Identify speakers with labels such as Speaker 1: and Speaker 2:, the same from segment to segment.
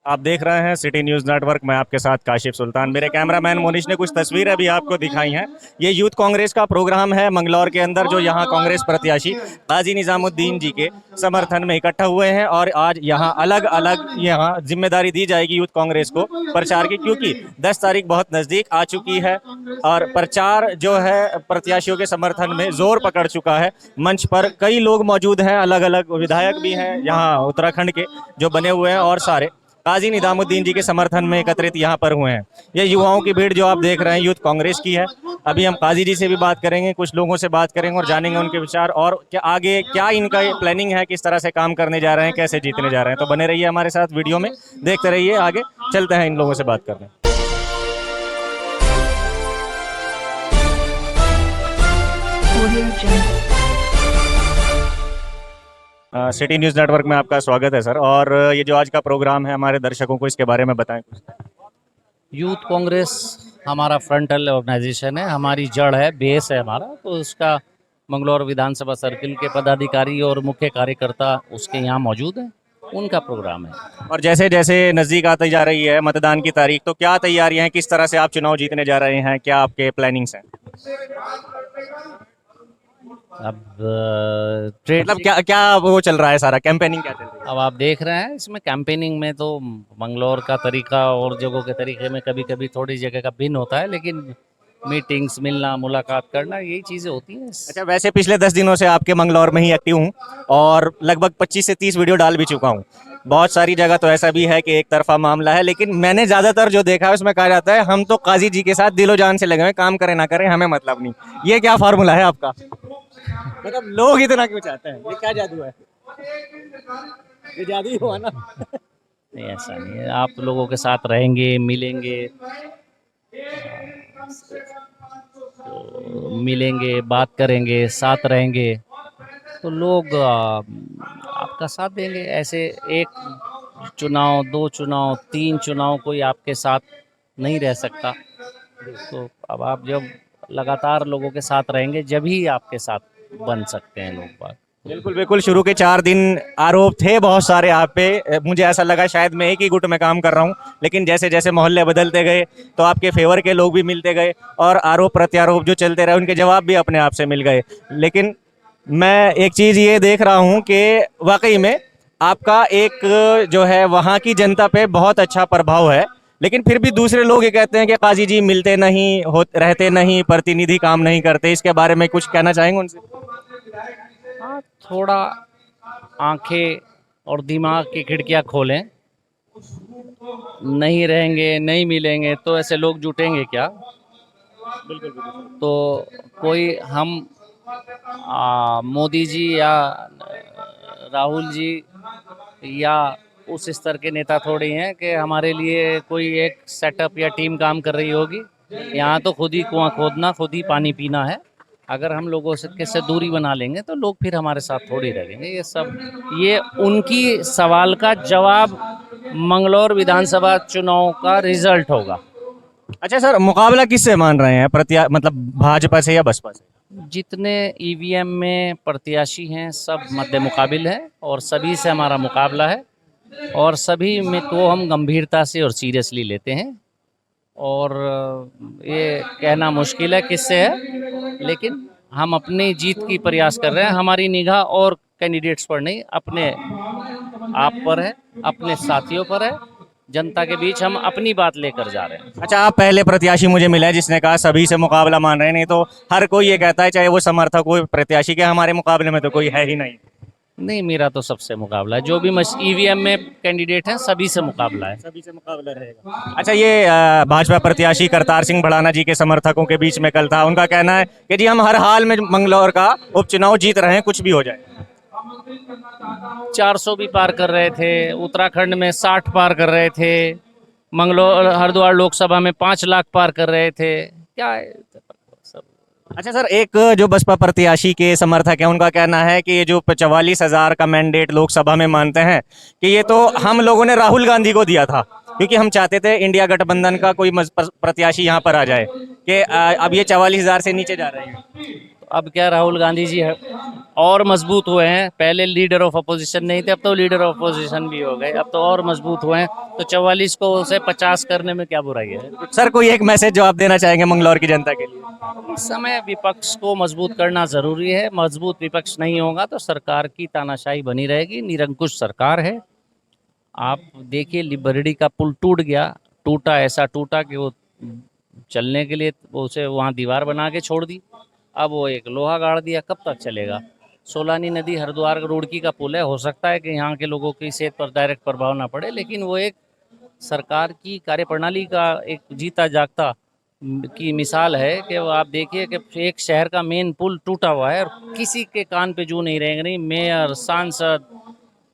Speaker 1: आप देख रहे हैं सिटी न्यूज़ नेटवर्क। मैं आपके साथ काशिफ सुल्तान। मेरे कैमरामैन मोनिश ने कुछ तस्वीरें भी आपको दिखाई हैं। ये यूथ कांग्रेस का प्रोग्राम है मंगलौर के अंदर, जो यहाँ कांग्रेस प्रत्याशी काजी निजामुद्दीन जी के समर्थन में इकट्ठा हुए हैं। और आज यहाँ अलग अलग यहाँ जिम्मेदारी दी जाएगी यूथ कांग्रेस को प्रचार की, क्योंकि 10 तारीख बहुत नज़दीक आ चुकी है और प्रचार जो है प्रत्याशियों के समर्थन में जोर पकड़ चुका है। मंच पर कई लोग मौजूद हैं, अलग अलग विधायक भी हैं यहाँ उत्तराखंड के जो बने हुए हैं, और सारे काजी निजामुद्दीन जी के समर्थन में एकत्रित यहाँ पर हुए हैं। ये युवाओं की भीड़ जो आप देख रहे हैं यूथ कांग्रेस की है। अभी हम काजी जी से भी बात करेंगे, कुछ लोगों से बात करेंगे और जानेंगे उनके विचार और क्या आगे क्या इनका प्लानिंग है, किस तरह से काम करने जा रहे हैं, कैसे जीतने जा रहे हैं। तो बने रहिए हमारे साथ, वीडियो में देखते रहिए। आगे चलते हैं इन लोगों से बात करने। सिटी न्यूज़ नेटवर्क में आपका स्वागत है सर। और ये जो आज का प्रोग्राम है, हमारे दर्शकों को इसके बारे में बताएं कुछ।
Speaker 2: यूथ कांग्रेस हमारा फ्रंटल ऑर्गेनाइजेशन है, हमारी जड़ है, बेस है हमारा। तो उसका मंगलौर विधानसभा सर्किल के पदाधिकारी और मुख्य कार्यकर्ता उसके यहाँ मौजूद हैं, उनका प्रोग्राम है।
Speaker 1: और जैसे जैसे नज़दीक आती जा रही है मतदान की तारीख, तो क्या तैयारियां हैं, किस तरह से आप चुनाव जीतने जा रहे हैं, क्या आपके प्लानिंग्स हैं?
Speaker 2: अब
Speaker 1: मतलब क्या क्या वो चल रहा है, सारा कैंपेनिंग क्या चल रही है?
Speaker 2: अब आप देख रहे हैं इसमें कैंपेनिंग में तो मंगलौर का तरीका और जगहों के तरीके में कभी कभी थोड़ी जगह का भिन्न होता है, लेकिन मीटिंग्स, मिलना, मुलाकात करना, यही चीज़ें होती हैं।
Speaker 1: अच्छा, वैसे पिछले 10 दिनों से आपके मंगलौर में ही एक्टिव हूँ और लगभग 25 से 30 वीडियो डाल भी चुका हूँ। बहुत सारी जगह तो ऐसा भी है कि एक तरफा मामला है, लेकिन मैंने ज़्यादातर जो देखा है उसमें कहा जाता है हम तो काजी जी के साथ दिलो जान से लगे हुए, काम करें ना करें हमें मतलब नहीं। ये क्या फार्मूला है आपका? मतलब लोग इतना क्यों चाहते हैं? ये क्या जादू है? ये जादू ही हुआ ना?
Speaker 2: नहीं, ऐसा नहीं है। आप लोगों के साथ रहेंगे, मिलेंगे, तो मिलेंगे, बात करेंगे, साथ रहेंगे, तो लोग आपका साथ देंगे। ऐसे एक चुनाव, 2 चुनाव, 3 चुनाव कोई आपके साथ नहीं रह सकता। तो अब आप जब लगातार लोगों के साथ रहेंगे, जब ही आपके साथ बन सकते हैं लोग बात।
Speaker 1: बिल्कुल बिल्कुल। शुरू के 4 दिन आरोप थे बहुत सारे आप पे। मुझे ऐसा लगा शायद मैं एक ही गुट में काम कर रहा हूँ, लेकिन जैसे जैसे मोहल्ले बदलते गए तो आपके फेवर के लोग भी मिलते गए और आरोप प्रत्यारोप जो चलते रहे उनके जवाब भी अपने आप से मिल गए। लेकिन मैं एक चीज़ ये देख रहा हूँ कि वाकई में आपका एक जो है वहाँ की जनता पे बहुत अच्छा प्रभाव है, लेकिन फिर भी दूसरे लोग ये कहते हैं कि काजी जी मिलते नहीं, रहते नहीं, प्रतिनिधि काम नहीं करते। इसके बारे में कुछ कहना चाहेंगे उनसे?
Speaker 2: हाँ, थोड़ा आंखें और दिमाग की खिड़कियां खोलें। नहीं रहेंगे, नहीं मिलेंगे तो ऐसे लोग जुटेंगे क्या? तो कोई हम मोदी जी या राहुल जी या उस स्तर के नेता थोड़ी हैं कि हमारे लिए कोई एक सेटअप या टीम काम कर रही होगी। यहाँ तो खुद ही कुआं खोदना, खुद ही पानी पीना है। अगर हम लोगों से दूरी बना लेंगे तो लोग फिर हमारे साथ थोड़ी रहेंगे। ये उनकी सवाल का जवाब मंगलौर विधानसभा चुनाव का रिजल्ट होगा।
Speaker 1: अच्छा सर, मुकाबला किससे मान रहे हैं? मतलब भाजपा से या बसपा से?
Speaker 2: जितने ईवीएम में प्रत्याशी हैं सब मद्दे मुकाबिल है और सभी से हमारा मुकाबला है और सभी में को हम गंभीरता से और सीरियसली लेते हैं। और ये कहना मुश्किल है किससे है, लेकिन हम अपनी जीत की प्रयास कर रहे हैं। हमारी निगाह और कैंडिडेट्स पर नहीं, अपने आप पर है, अपने साथियों पर है। जनता के बीच हम अपनी बात लेकर जा रहे हैं।
Speaker 1: अच्छा, आप पहले प्रत्याशी मुझे मिला है जिसने कहा सभी से मुकाबला मान रहे हैं, नहीं तो हर कोई ये कहता है चाहे वो समर्थक हो प्रत्याशी के, हमारे मुकाबले में तो कोई है ही नहीं।
Speaker 2: नहीं, मेरा तो सबसे मुकाबला है। जो भी ईवीएम में कैंडिडेट हैं सभी से मुकाबला है।
Speaker 1: सभी से मुकाबला रहेगा। अच्छा, ये भाजपा प्रत्याशी करतार सिंह भड़ाना जी के समर्थकों के बीच में कल था। उनका कहना है कि जी हम हर हाल में मंगलौर का उपचुनाव जीत रहे हैं, कुछ भी हो जाए।
Speaker 2: 400 भी पार कर रहे थे, उत्तराखंड में 60 पार कर रहे थे, मंगलौर हरिद्वार लोकसभा में 5 लाख पार कर रहे थे। क्या है सब?
Speaker 1: अच्छा सर, एक जो बसपा प्रत्याशी के समर्थक हैं उनका कहना है कि ये जो 44,000 का मैंडेट लोकसभा में मानते हैं कि ये तो हम लोगों ने राहुल गांधी को दिया था, क्योंकि हम चाहते थे इंडिया गठबंधन का कोई प्रत्याशी यहाँ पर आ जाए, कि अब ये 44,000 से नीचे जा रहे हैं।
Speaker 2: अब क्या राहुल गांधी जी है और मजबूत हुए हैं, पहले लीडर ऑफ अपोजिशन नहीं थे, अब तो लीडर ऑफ अपोजिशन भी हो गए, अब तो और मजबूत हुए हैं, तो 44 को उसे 50 करने में क्या बुराई है।
Speaker 1: सर कोई एक मैसेज जो आप देना चाहेंगे मंगलौर की जनता के लिए?
Speaker 2: इस समय विपक्ष को मजबूत करना जरूरी है, मजबूत विपक्ष नहीं होगा तो सरकार की तानाशाही बनी रहेगी, निरंकुश सरकार है। आप देखिए लिबर्टी का पुल टूट गया, टूटा ऐसा टूटा कि वो चलने के लिए वो उसे वहाँ दीवार बना के छोड़ दी, अब वो एक लोहा गाड़ दिया, कब तक चलेगा। सोलानी नदी हरिद्वार रुड़की का पुल है, हो सकता है कि यहाँ के लोगों की सेहत पर डायरेक्ट प्रभाव ना पड़े, लेकिन वो एक सरकार की कार्यप्रणाली का एक जीता जागता की मिसाल है कि वो आप देखिए कि एक शहर का मेन पुल टूटा हुआ है और किसी के कान पे जू नहीं रहेंगे, नहीं मेयर, सांसद,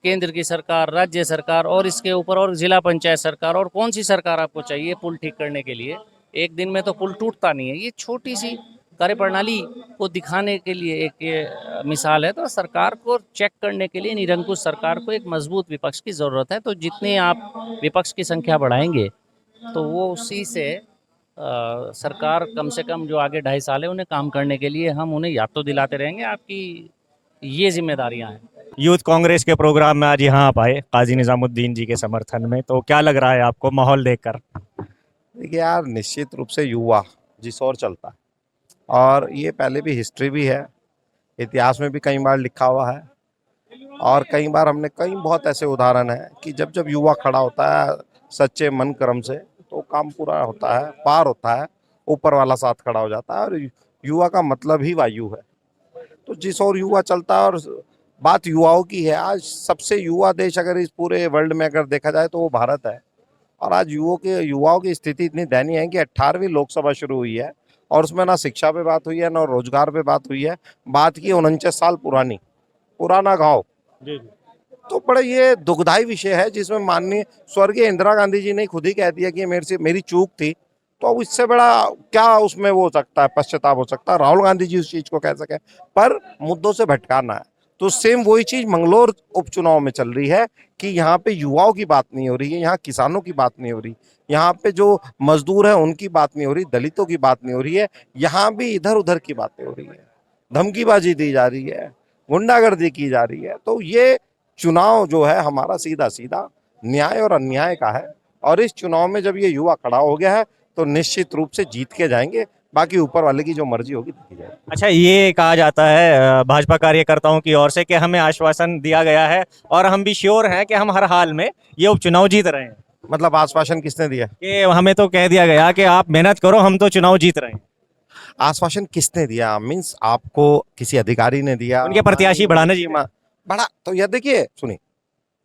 Speaker 2: केंद्र की सरकार, राज्य सरकार और इसके ऊपर और जिला पंचायत सरकार, और कौन सी सरकार आपको चाहिए पुल ठीक करने के लिए। एक दिन में तो पुल टूटता नहीं है, ये छोटी सी कार्यप्रणाली को दिखाने के लिए एक ये मिसाल है। तो सरकार को चेक करने के लिए निरंकुश सरकार को एक मजबूत विपक्ष की ज़रूरत है, तो जितने आप विपक्ष की संख्या बढ़ाएंगे तो वो उसी से सरकार कम से कम जो आगे 2.5 साल है उन्हें काम करने के लिए हम उन्हें याद तो दिलाते रहेंगे, आपकी ये जिम्मेदारियां हैं।
Speaker 1: यूथ कांग्रेस के प्रोग्राम में आज यहाँ आप आए काजी निजामुद्दीन जी के समर्थन में, तो क्या लग रहा है आपको माहौल देखकर?
Speaker 3: देखिए यार, निश्चित रूप से युवा जिस ओर चलता है, और ये पहले भी हिस्ट्री भी है, इतिहास में भी कई बार लिखा हुआ है, और कई बार हमने कई बहुत ऐसे उदाहरण हैं कि जब जब युवा खड़ा होता है सच्चे मन कर्म से तो काम पूरा होता है, पार होता है, ऊपर वाला साथ खड़ा हो जाता है। और युवा का मतलब ही वायु है, तो जिस ओर युवा चलता है, और बात युवाओं की है, आज सबसे युवा देश अगर इस पूरे वर्ल्ड में अगर देखा जाए तो वो भारत है। और आज युवाओं की स्थिति इतनी दयनीय है कि 18वीं लोकसभा शुरू हुई है और उसमें ना शिक्षा पे बात हुई है ना रोजगार पे बात हुई है, बात की 49 साल पुराना गांव। तो बड़ा ये दुखदाई विषय है जिसमें माननीय स्वर्गीय इंदिरा गांधी जी ने खुद ही कह दिया कि ये मेरी चूक थी, तो अब इससे बड़ा क्या उसमें वो हो सकता है, पश्चाताप हो सकता है। राहुल गांधी जी उस चीज को कह सके, पर मुद्दों से भटकाना है। तो सेम वही चीज मंगलौर उपचुनाव में चल रही है कि यहाँ पे युवाओं की बात नहीं हो रही है, यहाँ किसानों की बात नहीं हो रही, यहाँ पे जो मजदूर है उनकी बात नहीं हो रही, दलितों की बात नहीं हो रही है, यहाँ भी इधर उधर की बातें हो रही है, धमकीबाजी दी जा रही है, गुंडागर्दी की जा रही है। तो ये चुनाव जो है हमारा सीधा सीधा न्याय और अन्याय का है, और इस चुनाव में जब ये युवा खड़ा हो गया है तो निश्चित रूप से जीत के जाएंगे, बाकी ऊपर वाले की जो मर्जी होगी देखी जाएगी।
Speaker 1: अच्छा, ये कहा जाता है भाजपा कार्यकर्ताओं की ओर से कि हमें आश्वासन दिया गया है और हम भी श्योर हैं कि हम हर हाल में ये उपचुनाव जीत रहे हैं।
Speaker 3: मतलब आश्वासन किसने दिया?
Speaker 1: कि हमें तो कह दिया गया कि आप मेहनत करो, हम तो चुनाव जीत रहे हैं।
Speaker 3: आश्वासन किसने दिया? मीन्स आपको किसी अधिकारी ने दिया?
Speaker 1: उनके प्रत्याशी बढ़ाने जी
Speaker 3: बढ़ा तो यह देखिए, सुनिए,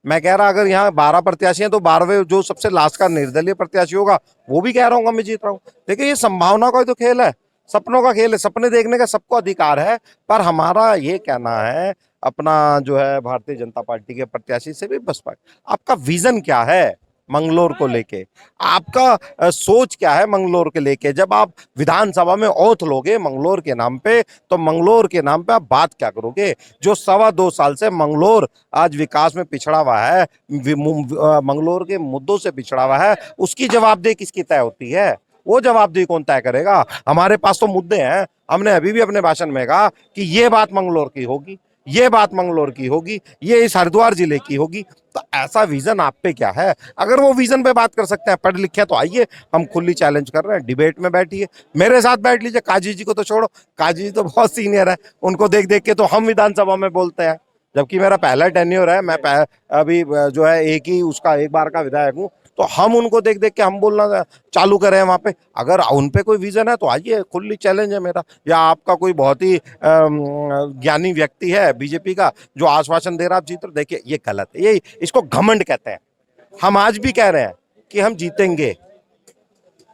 Speaker 3: मैं कह रहा अगर यहाँ 12 प्रत्याशी हैं तो 12वें जो सबसे लास्ट का निर्दलीय प्रत्याशी होगा वो भी कह रहा हूँ मैं जीत रहा हूँ। देखिए, ये संभावना का तो खेल है, सपनों का खेल है, सपने देखने का सबको अधिकार है। पर हमारा ये कहना है अपना जो है भारतीय जनता पार्टी के प्रत्याशी से भी, बसपा, आपका विजन क्या है मंगलौर को लेके, आपका सोच क्या है मंगलौर के लेके? जब आप विधानसभा में ओथ लोगे मंगलौर के नाम पे, तो मंगलौर के नाम पे आप बात क्या करोगे? जो 2.25 साल से मंगलौर आज विकास में पिछड़ा हुआ है, मंगलौर के मुद्दों से पिछड़ा हुआ है, उसकी जवाबदेही किसकी तय होती है? वो जवाबदेही कौन तय करेगा? हमारे पास तो मुद्दे हैं, हमने अभी भी अपने भाषण में कहा कि ये बात मंगलौर की होगी, ये बात मंगलौर की होगी, ये इस हरिद्वार जिले की होगी। तो ऐसा विजन आप पे क्या है? अगर वो विजन पे बात कर सकते हैं, पढ़ लिखे, तो आइए, हम खुली चैलेंज कर रहे हैं, डिबेट में बैठिए, मेरे साथ बैठ लीजिए। काजी जी को तो छोड़ो, काजी जी तो बहुत सीनियर है, उनको देख देख के तो हम विधानसभा में बोलते हैं, जबकि मेरा पहला टेन्योर है, मैं अभी जो है एक बार का विधायक हूँ, तो हम उनको देख देख के हम बोलना चालू करें वहाँ पे। अगर उन पे कोई विजन है तो आइए, खुली चैलेंज है मेरा। या आपका कोई बहुत ही ज्ञानी व्यक्ति है बीजेपी का जो आश्वासन दे रहा आप जीत रहे, देखिए ये गलत है, ये इसको घमंड कहते हैं। हम आज भी कह रहे हैं कि हम जीतेंगे,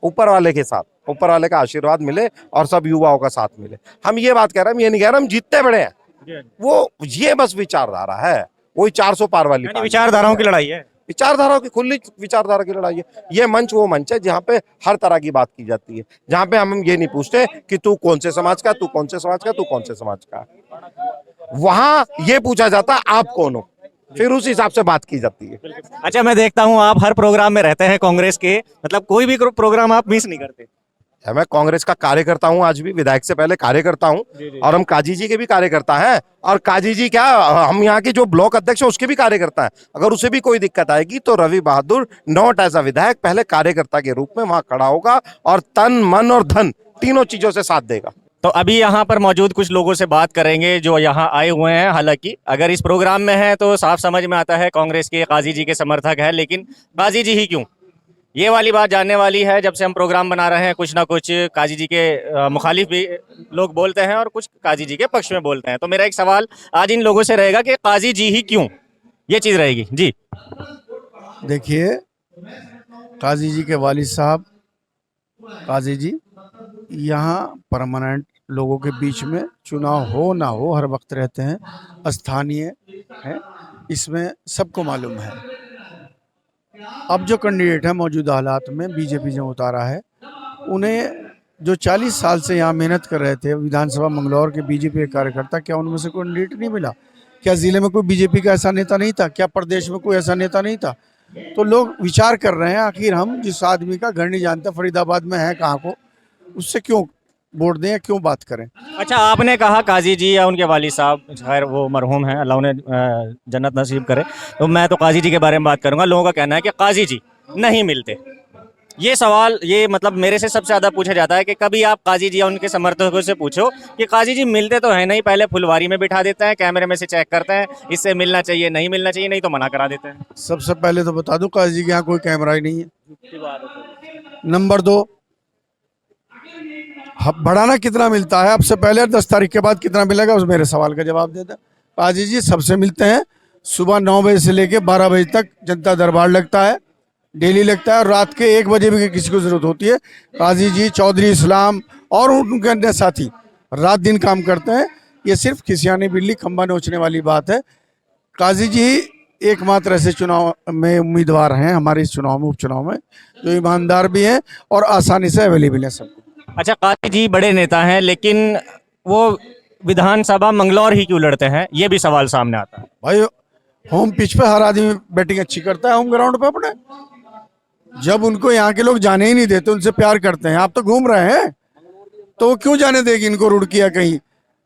Speaker 3: ऊपर वाले के साथ, ऊपर वाले का आशीर्वाद मिले और सब युवाओं का साथ मिले। हम ये बात कह रहे हैं, हम ये नहीं कह रहे हम जीतते बड़े हैं, वो ये बस विचारधारा है, वही 400 पार वाली
Speaker 1: विचारधाराओं की लड़ाई है,
Speaker 3: विचारधारा की, खुली विचारधारा की लड़ाई है। ये मंच वो मंच है जहाँ पे हर तरह की बात की जाती है, जहाँ पे हम ये नहीं पूछते कि तू कौन से समाज का, तू कौन से समाज का, तू कौन से समाज का। वहां ये पूछा जाता है आप कौन हो, फिर उस हिसाब से बात की जाती है।
Speaker 1: अच्छा, मैं देखता हूँ आप हर प्रोग्राम में रहते हैं कांग्रेस के, मतलब कोई भी प्रोग्राम आप मिस नहीं करते।
Speaker 3: मैं कांग्रेस का कार्यकर्ता हूं, आज भी विधायक से पहले कार्यकर्ता हूं, और हम काजी जी के भी कार्यकर्ता हैं, और काजी जी क्या, हम यहाँ के जो ब्लॉक अध्यक्ष है उसके भी कार्यकर्ता हैं। अगर उसे भी कोई दिक्कत आएगी तो रवि बहादुर नॉट एज अ विधायक, पहले कार्यकर्ता के रूप में वहां खड़ा होगा और तन मन और धन तीनों चीजों से साथ देगा।
Speaker 1: तो अभी यहाँ पर मौजूद कुछ लोगों से बात करेंगे जो यहाँ आए हुए हैं। हालांकि अगर इस प्रोग्राम में है तो साफ समझ में आता है कांग्रेस के काजी जी के समर्थक है, लेकिन काजी जी ही क्यों, ये वाली बात जानने वाली है। जब से हम प्रोग्राम बना रहे हैं कुछ ना कुछ काजी जी के मुखालिफ भी लोग बोलते हैं और कुछ काजी जी के पक्ष में बोलते हैं। तो मेरा एक सवाल आज इन लोगों से रहेगा कि काजी जी ही क्यों, ये चीज़ रहेगी जी।
Speaker 4: देखिए, काजी जी के वालिद साहब काजी जी यहाँ परमानेंट लोगों के बीच में, चुनाव हो ना हो, हर वक्त रहते हैं, स्थानीय हैं, इसमें सबको मालूम है। अब जो कैंडिडेट है मौजूदा हालात में बीजेपी ने उतारा है, उन्हें जो 40 साल से यहाँ मेहनत कर रहे थे विधानसभा मंगलौर के बीजेपी के कार्यकर्ता, क्या उनमें से कोई कैंडिडेट नहीं मिला? क्या जिले में कोई बीजेपी का ऐसा नेता नहीं था? क्या प्रदेश में कोई ऐसा नेता नहीं था? तो लोग विचार कर रहे हैं, आखिर हम जिस आदमी का घर नहीं जानते फरीदाबाद में है कहाँ को, उससे क्यों वोट दें या क्यों बात करें।
Speaker 1: अच्छा, आपने कहा काजी जी या उनके वालिद साहब, खैर वो मरहूम हैं, अल्लाह उन्हें जन्नत नसीब करे, तो मैं तो काजी जी के बारे में बात करूंगा। लोगों का कहना है कि काजी जी नहीं मिलते। ये सवाल, ये मतलब मेरे से सबसे ज़्यादा पूछा जाता है कि कभी आप काजी जी या उनके समर्थकों से पूछो कि काजी जी मिलते तो है नहीं, पहले फुलवारी में बिठा देते हैं, कैमरे में से चेक करते हैं, इससे मिलना चाहिए नहीं मिलना चाहिए, नहीं तो मना करा देते हैं।
Speaker 4: सबसे पहले तो बता दूं, काजी जी के यहाँ कोई कैमरा ही नहीं है। नंबर 2, बढ़ाना कितना मिलता है, अब से पहले 10 तारीख के बाद कितना मिलेगा, उस मेरे सवाल का जवाब देते हैं। काजी जी सबसे मिलते हैं, सुबह 9 बजे से लेके 12 बजे तक जनता दरबार लगता है, डेली लगता है, और रात के 1 बजे भी किसी को जरूरत होती है, काजी जी, चौधरी इस्लाम और उनके अन्य साथी रात दिन काम करते हैं। ये सिर्फ खिसियानी बिल्ली खंबा नोचने वाली बात है। काजी जी एकमात्र ऐसे चुनाव में उम्मीदवार हैं हमारे इस चुनाव में, उपचुनाव में, जो ईमानदार भी हैं और आसानी से अवेलेबल है सबको।
Speaker 1: अच्छा, काजी जी बड़े नेता हैं, लेकिन वो विधानसभा मंगलौर ही क्यों लड़ते हैं, ये भी सवाल सामने आता है।
Speaker 4: भाई, होम पिच पे हर आदमी बैटिंग अच्छी करता है, होम ग्राउंड पे अपने, जब उनको यहाँ के लोग जाने ही नहीं देते, उनसे प्यार करते हैं। आप तो घूम रहे हैं, तो वो क्यों जाने देगी इनको रुड़किया कहीं?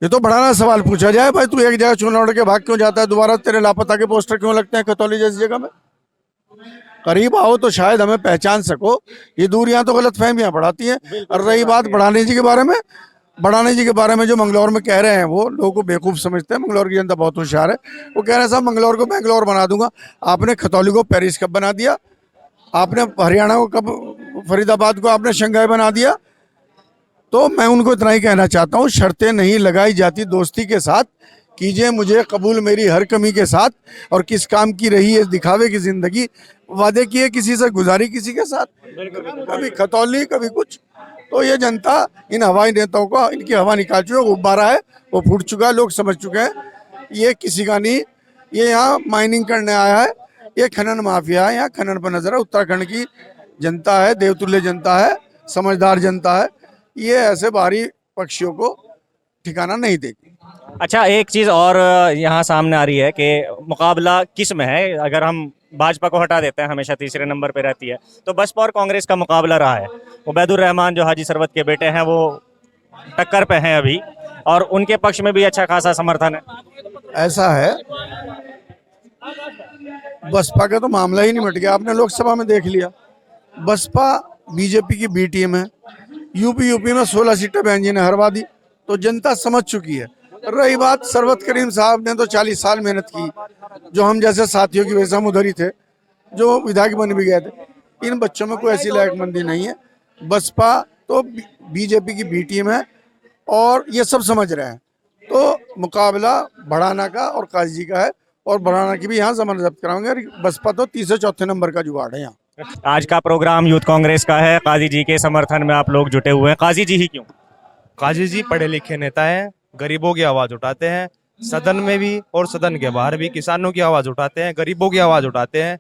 Speaker 4: ये तो बढ़ाना सवाल पूछा जाए, भाई तू एक जगह चुनाव लड़ के भाग क्यों जाता है, दोबारा तेरे लापता के पोस्टर क्यों लगते हैं खतौली जैसी जगह में? करीब आओ तो शायद हमें पहचान सको। ये दूरियां तो गलत फहमियां बढ़ाती हैं। और रही बात बढ़ाने जी के बारे में, बढ़ाने जी के बारे में जो मंगलौर में कह रहे हैं, वो लोगों को बेवकूफ़ समझते हैं। मंगलौर की जनता बहुत होशियार है। वो कह रहे हैं साहब मंगलौर को बेंगलौर बना दूंगा। आपने खतौली को पेरिस कब बना दिया? आपने हरियाणा को कब, फरीदाबाद को आपने शंघाई बना दिया? तो मैं उनको इतना ही कहना चाहता हूँ, शर्तें नहीं लगाई जाती दोस्ती के साथ, कीजिए मुझे कबूल मेरी हर कमी के साथ। और किस काम की रही है दिखावे की जिंदगी, वादे किए किसी से, गुजारी किसी के साथ, कभी खतौली कभी कुछ। तो ये जनता इन हवाई नेताओं को, इनकी हवा निकाल चुकी है, गुब्बारा है वो फूट चुका है, लोग समझ चुके हैं ये किसी का नहीं। ये यहाँ माइनिंग करने आया है, ये खनन माफिया है, यहाँ खनन पर नजर है। उत्तराखंड की जनता है, देवतुल्य जनता है, समझदार जनता है, ये ऐसे बाहरी पक्षियों को ठिकाना नहीं देगी।
Speaker 1: अच्छा, एक चीज़ और यहाँ सामने आ रही है कि मुकाबला किस में है। अगर हम भाजपा को हटा देते हैं, हमेशा तीसरे नंबर पे रहती है, तो बसपा और कांग्रेस का मुकाबला रहा है। उबैदुर रहमान जो हाजी सरवत के बेटे हैं, वो टक्कर पे हैं अभी, और उनके पक्ष में भी अच्छा खासा समर्थन है।
Speaker 4: ऐसा है, बसपा का तो मामला ही नहीं मिट गया, आपने लोकसभा में देख लिया। बसपा बीजेपी की बी टीम है। यूपी में 16 सीटें बहन जी ने हरवा दी, तो जनता समझ चुकी है। रही बात सरवत करीम साहब ने तो 40 साल मेहनत की, जो हम जैसे साथियों की वजह से हम उधर ही थे, जो विधायक बन भी गए थे। इन बच्चों में कोई ऐसी लायकमंदी नहीं है। बसपा तो बीजेपी की बी टीम है और ये सब समझ रहे हैं। तो मुकाबला बढ़ाना का और काजी जी का है, और बढ़ाना की भी यहाँ जमानत जब्त कराएंगे। बसपा तो तीसरे चौथे नंबर का जुगाड़ है यहाँ।
Speaker 1: आज का प्रोग्राम यूथ कांग्रेस का है, काजी जी के समर्थन में आप लोग जुटे हुए हैं। काजी जी ही क्यों?
Speaker 5: काजी जी पढ़े लिखे नेता हैं, गरीबों की आवाज उठाते हैं, सदन में भी और सदन के बाहर भी किसानों की आवाज उठाते हैं, गरीबों की आवाज उठाते हैं।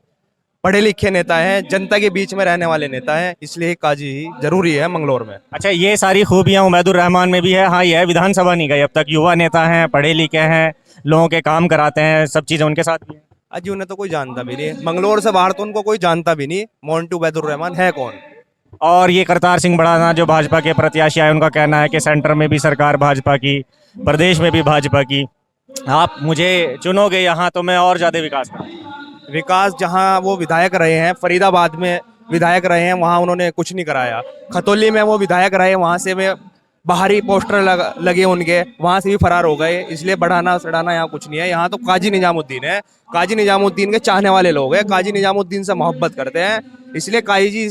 Speaker 5: पढ़े लिखे नेता हैं, जनता के बीच में रहने वाले नेता हैं, इसलिए काजी ही जरूरी है मंगलौर में।
Speaker 1: अच्छा, ये सारी खूबियां उबैदुर रहमान में भी है। हाँ, ये है, विधानसभा नहीं गए अब तक, युवा नेता हैं, पढ़े लिखे हैं, लोगों के काम कराते हैं, सब चीज़ें उनके साथ भी हैं।
Speaker 5: अजी उन्हें तो कोई जानता भी नहीं, मंगलौर से बाहर तो उनको कोई जानता भी नहीं। मोंटू उबैदुर रहमान है कौन?
Speaker 1: और ये करतार सिंह भड़ाना जो भाजपा के प्रत्याशी आए, उनका कहना है कि सेंटर में भी सरकार भाजपा की, प्रदेश में भी भाजपा की। आप मुझे चुनोगे यहाँ तो मैं और ज्यादा विकास करूंगा।
Speaker 5: विकास जहां वो विधायक रहे हैं, फरीदाबाद में विधायक रहे हैं, वहां उन्होंने कुछ नहीं कराया। खतौली में वो विधायक रहे, वहां से वे बाहरी पोस्टर लगे उनके, वहां से भी फरार हो गए। इसलिए बढ़ाना सड़ाना यहाँ कुछ नहीं है। यहाँ तो काजी निजामुद्दीन है, काजी निजामुद्दीन के चाहने वाले लोग हैं, काजी निजामुद्दीन से मोहब्बत करते हैं। इसलिए काजी जी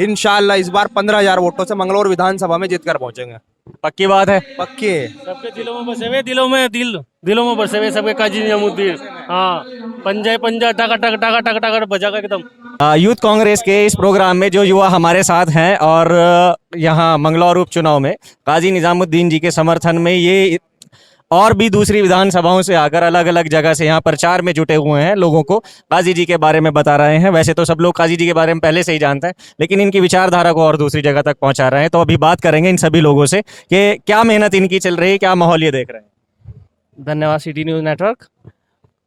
Speaker 5: इंशाल्लाह इस बार 15,000 वोटों से मंगलौर विधानसभा में जीत कर पहुंचेंगे।
Speaker 1: पक्की बात है।
Speaker 5: पक्के।
Speaker 6: सबके दिलों में बसे हुए, दिलों में बसे हुए सबके काजी निजामुद्दीन। हाँ, पंजा टाका टाका टाका टाका टाका बजागा एकदम।
Speaker 1: यूथ कांग्रेस के इस प्रोग्राम में जो युवा हमारे साथ हैं और यहाँ मंगलौर उपचुनाव में काजी निजामुद्दीन जी के समर्थन में ये और भी दूसरी विधानसभाओं से आकर अलग अलग जगह से यहाँ प्रचार में जुटे हुए हैं, लोगों को काजी जी के बारे में बता रहे हैं। वैसे तो सब लोग काजी जी के बारे में पहले से ही जानते हैं, लेकिन इनकी विचारधारा को और दूसरी जगह तक पहुँचा रहे हैं। तो अभी बात करेंगे इन सभी लोगों से कि क्या मेहनत इनकी चल रही है, क्या माहौल ये देख रहे हैं।
Speaker 2: धन्यवाद सिटी न्यूज़ नेटवर्क।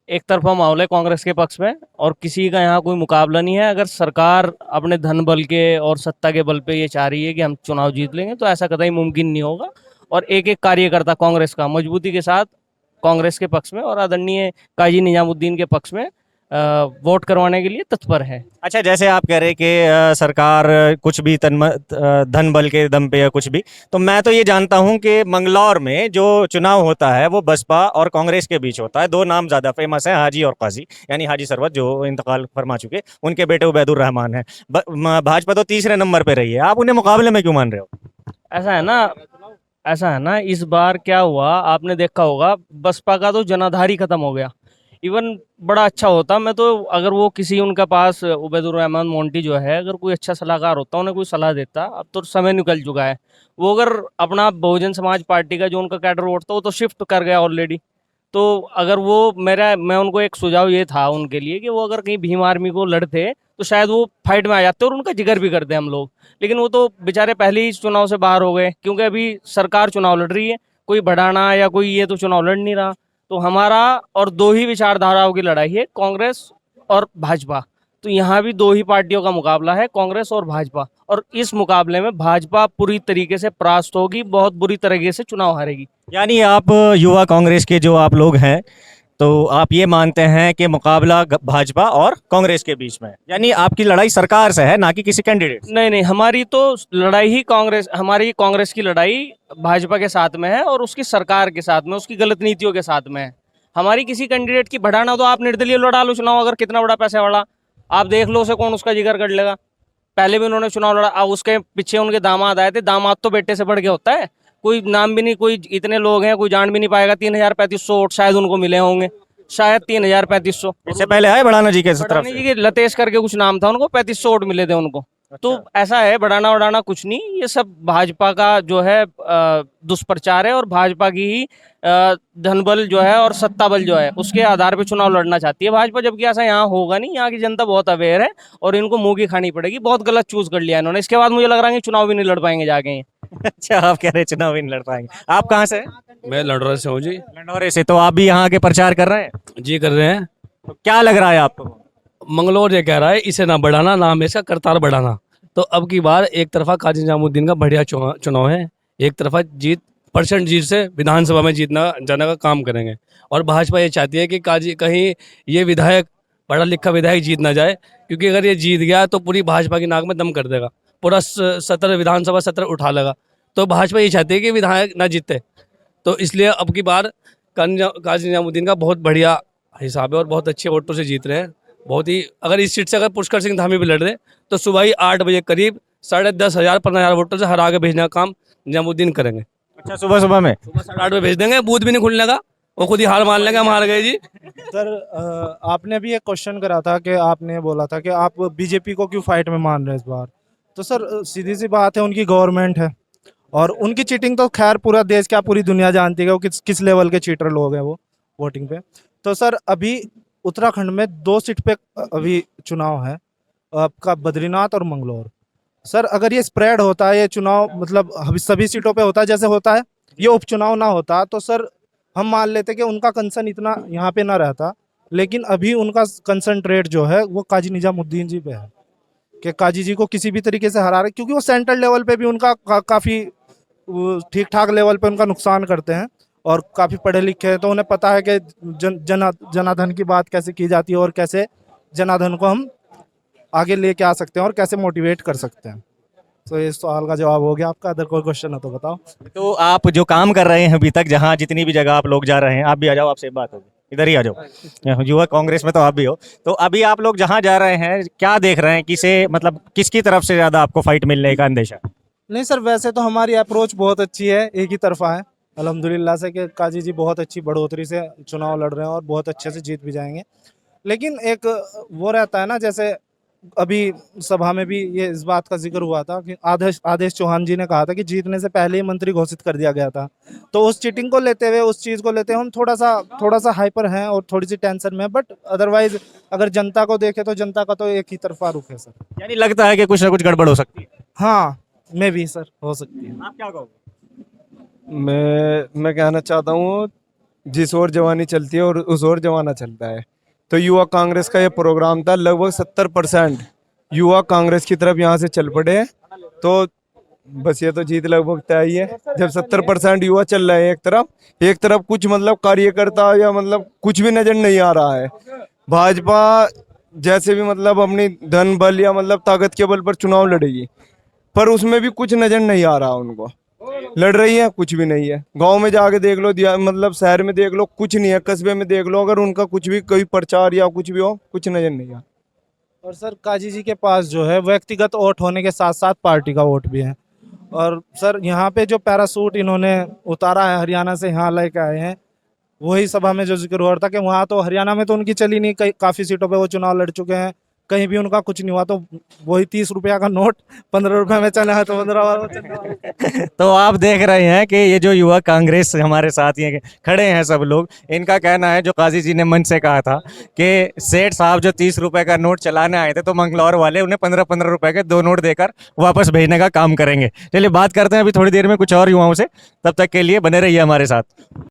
Speaker 2: एक तरफा माहौल है कांग्रेस के पक्ष में और किसी का यहाँ कोई मुकाबला नहीं है। अगर सरकार अपने धन बल के और सत्ता के बल पे ये चाह रही है कि हम चुनाव जीत लेंगे तो ऐसा कतई मुमकिन नहीं होगा। और एक एक कार्यकर्ता कांग्रेस का मजबूती के साथ कांग्रेस के पक्ष में और आदरणीय काजी निजामुद्दीन के पक्ष में वोट करवाने के लिए तत्पर है।
Speaker 1: अच्छा, जैसे आप कह रहे कि सरकार कुछ भी धन बल के दम पे या कुछ भी, तो मैं तो ये जानता हूँ कि मंगलौर में जो चुनाव होता है वो बसपा और कांग्रेस के बीच होता है। दो नाम ज्यादा फेमस हैं, हाजी और काजी, यानी हाजी सरवत जो इंतकाल फरमा चुके, उनके बेटे उबैदुर रहमान है। भाजपा तो तीसरे नंबर पे रही है, आप उन्हें मुकाबले में क्यों मान रहे हो?
Speaker 2: ऐसा है ना, इस बार क्या हुआ आपने देखा होगा, बसपा का तो जनाधार ही खत्म हो गया। इवन बड़ा अच्छा होता, मैं तो अगर वो किसी उनके पास उबैदुर रहमान मोंटी जो है, अगर कोई अच्छा सलाहकार होता, उन्हें कोई सलाह देता। अब तो समय निकल चुका है। वो अगर अपना बहुजन समाज पार्टी का जो उनका कैडर वोट था वो तो शिफ्ट कर गया ऑलरेडी। तो अगर वो मैं उनको एक सुझाव ये था उनके लिए कि वो अगर कहीं भीम आर्मी को लड़ते तो शायद वो फाइट में आ जाते और उनका जिगर भी करते हम लोग। लेकिन वो तो बेचारे पहले ही चुनाव से बाहर हो गए, क्योंकि अभी सरकार चुनाव लड़ रही है, कोई बढ़ाना या कोई ये तो चुनाव लड़ नहीं रहा। तो हमारा और दो ही विचारधाराओं की लड़ाई है, कांग्रेस और भाजपा। तो यहाँ भी दो ही पार्टियों का मुकाबला है, कांग्रेस और भाजपा। और इस मुकाबले में भाजपा पूरी तरीके से परास्त होगी, बहुत बुरी तरीके से चुनाव हारेगी।
Speaker 1: यानी आप युवा कांग्रेस के जो आप लोग हैं, तो आप ये मानते हैं कि मुकाबला भाजपा और कांग्रेस के बीच में है, यानी आपकी लड़ाई सरकार से है, ना कि किसी कैंडिडेट?
Speaker 2: नहीं, हमारी तो लड़ाई ही हमारी कांग्रेस की लड़ाई भाजपा के साथ में है और उसकी सरकार के साथ में, उसकी गलत नीतियों के साथ में है। हमारी किसी कैंडिडेट की बढ़ाना तो आप निर्दलीय लड़ा लो चुनाव, अगर कितना बड़ा पैसा वाला आप देख लो, उसे कौन उसका जिगर कर लेगा। पहले भी उन्होंने चुनाव लड़ा, अब उसके पीछे उनके दामाद आए थे। दामाद तो बेटे से बढ़ के होता है, कोई नाम भी नहीं, कोई इतने लोग हैं कोई जान भी नहीं पाएगा। 3,3500 वोट शायद उनको मिले होंगे, शायद 3,3500।
Speaker 1: इससे पहले आए बढ़ाना जी के तरफ से?
Speaker 2: लतेश करके कुछ नाम था उनको, 3500 वोट मिले थे उनको। तो ऐसा है, बढ़ाना वढ़ाना कुछ नहीं, ये सब भाजपा का जो है दुष्प्रचार है और भाजपा की ही धनबल जो है और सत्ता बल जो है उसके आधार पे चुनाव लड़ना चाहती है भाजपा। जबकि ऐसा यहाँ होगा नहीं, यहाँ की जनता बहुत अवेयर है और इनको मुंह की खानी पड़ेगी। बहुत गलत चूज कर लिया इन्होंने, इसके बाद मुझे लग रहा है कि चुनाव भी नहीं लड़ पाएंगे जाके।
Speaker 1: अच्छा, आप कह रहे हैं चुनाव भी नहीं लड़ पाएंगे। आप कहाँ से?
Speaker 7: मैं लंडौर से हूँ जी।
Speaker 1: लंडौरे से। तो आप भी यहाँ के प्रचार कर रहे हैं?
Speaker 7: जी कर रहे हैं।
Speaker 1: तो क्या लग रहा है आपको?
Speaker 7: मंगलौर ये कह रहा है इसे ना बढ़ाना, नाम है इसका करतार बढ़ाना। तो अब की बार एक तरफा काजी निजामुद्दीन का बढ़िया चुनाव है, एक तरफा जीत से विधानसभा में जाने का काम करेंगे। और भाजपा ये चाहती है कि कहीं ये विधायक, पढ़ा लिखा विधायक जीत ना जाए, क्योंकि अगर ये जीत गया तो पूरी भाजपा की नाक में दम कर देगा, पूरा विधानसभा सत्र उठा लेगा। तो भाजपा ये चाहती है कि विधायक ना जीते। तो इसलिए अब की बार काजी निजामुद्दीन का बहुत बढ़िया हिसाब है और बहुत अच्छे वोटों से जीत रहे हैं। बहुत ही, अगर इस सीट से अगर पुष्कर सिंह धामी भी लड़ रहे तो सुबह ही 8 बजे करीब 10,500 15,000 वोटों से हरा के भेजने का काम निजामुद्दीन करेंगे।
Speaker 1: अच्छा, सुबह में?
Speaker 7: सुबह 8:30 बजे भेज देंगे, बूथ भी नहीं खुलने का, वो खुद ही हार मान लेंगे हम हार गए जी।
Speaker 8: सर आपने भी एक क्वेश्चन करा था कि आपने बोला था कि आप बीजेपी को क्यों फाइट में मान रहे हैं इस बार। तो सर सीधी सी बात है, उनकी गवर्नमेंट है और उनकी चीटिंग तो खैर पूरा देश, क्या पूरी दुनिया जानती है वो किस लेवल के चीटर लोग हैं वो वोटिंग पे। तो सर अभी उत्तराखंड में 2 सीट पे अभी चुनाव है, आपका बद्रीनाथ और मंगलौर। सर अगर ये स्प्रेड होता है ये चुनाव, मतलब सभी सीटों पे होता है जैसे होता है, ये उपचुनाव ना होता तो सर हम मान लेते कि उनका कंसर्न इतना यहाँ पे ना रहता। लेकिन अभी उनका कंसंट्रेट जो है वो काजी निजामुद्दीन जी पे है, कि काजी जी को किसी भी तरीके से हरा रहे, क्योंकि वो सेंट्रल लेवल पे भी उनका काफ़ी ठीक ठाक लेवल पे उनका नुकसान करते हैं और काफ़ी पढ़े लिखे हैं, तो उन्हें पता है कि जनाधन की बात कैसे की जाती है और कैसे जनाधन को हम आगे लेके आ सकते हैं और कैसे मोटिवेट कर सकते हैं। तो इस सवाल का जवाब हो गया आपका। अदर कोई क्वेश्चन है तो बताओ।
Speaker 1: तो आप जो काम कर रहे हैं अभी तक, जहाँ जितनी भी जगह आप लोग जा रहे हैं, आप भी आ जाओ, आपसे बात होगी, इधर ही आ जाओ, युवा कांग्रेस में तो आप भी हो। तो अभी आप लोग जहाँ जा रहे हैं, क्या देख रहे हैं, किसे मतलब किसकी तरफ से ज्यादा आपको फाइट मिलने का अंदेशा?
Speaker 8: नहीं सर, वैसे तो हमारी अप्रोच बहुत अच्छी है, एक ही तरफा है अल्हम्दुलिल्लाह से, कि काजी जी बहुत अच्छी बढ़ोतरी से चुनाव लड़ रहे हैं और बहुत अच्छे से जीत भी जाएंगे। लेकिन एक वो रहता है ना, जैसे अभी सभा में भी ये इस बात का जिक्र हुआ था कि आदेश चौहान जी ने कहा था कि जीतने से पहले ही मंत्री घोषित कर दिया गया था। तो उस चीटिंग को लेते हुए, उस चीज़ को लेते हुए हम थोड़ा सा हाइपर हैं और थोड़ी सी टेंशन में, बट अदरवाइज अगर जनता को देखे तो जनता का तो एक ही तरफा रुख है सर।
Speaker 1: यानी लगता है कि कुछ ना कुछ गड़बड़ हो सकती है।
Speaker 8: हाँ, मे भी सर, हो सकती है।
Speaker 1: आप क्या कहोगे?
Speaker 5: मैं कहना चाहता हूँ, जिस ओर जवानी चलती है और उस ओर जमाना चलता है। तो युवा कांग्रेस का ये प्रोग्राम था, लगभग 70% युवा कांग्रेस की तरफ यहाँ से चल पड़े हैं। तो बस ये तो जीत लगभग तय ही है। जब 70% युवा चल रहे हैं एक तरफ कुछ मतलब कार्यकर्ता या मतलब कुछ भी नजर नहीं आ रहा है। भाजपा जैसे भी मतलब अपनी धन बल या मतलब ताकत के बल पर चुनाव लड़ेगी, पर उसमें भी कुछ नजर नहीं आ रहा उनको। लड़ रही है, कुछ भी नहीं है। गांव में जाके देख लो, मतलब शहर में देख लो, कुछ नहीं है। कस्बे में देख लो, अगर उनका कुछ भी कोई प्रचार या कुछ भी हो, कुछ नजर नहीं आ।
Speaker 8: और सर काजी जी के पास जो है व्यक्तिगत वोट होने के साथ साथ पार्टी का वोट भी है। और सर यहाँ पे जो पैरासूट इन्होंने उतारा है, हरियाणा से यहाँ लेके आए हैं, वही सभा में जो जिक्र हो रहा था कि वहाँ तो हरियाणा में तो उनकी चली नहीं, काफ़ी सीटों पे वो चुनाव लड़ चुके हैं, कहीं भी उनका कुछ नहीं हुआ। तो वही 30 रुपया का नोट 15 रुपये में चला है, तो 15
Speaker 1: तो आप देख रहे हैं कि ये जो युवा कांग्रेस हमारे साथ ये खड़े हैं सब लोग, इनका कहना है, जो काजी जी ने मन से कहा था कि सेठ साहब जो 30 रुपए का नोट चलाने आए थे, तो मंगलौर वाले उन्हें 15-15 रुपए के 2 नोट देकर वापस भेजने का काम करेंगे। चलिए बात करते हैं अभी थोड़ी देर में कुछ और युवाओं से, तब तक के लिए बने रहिए हमारे साथ।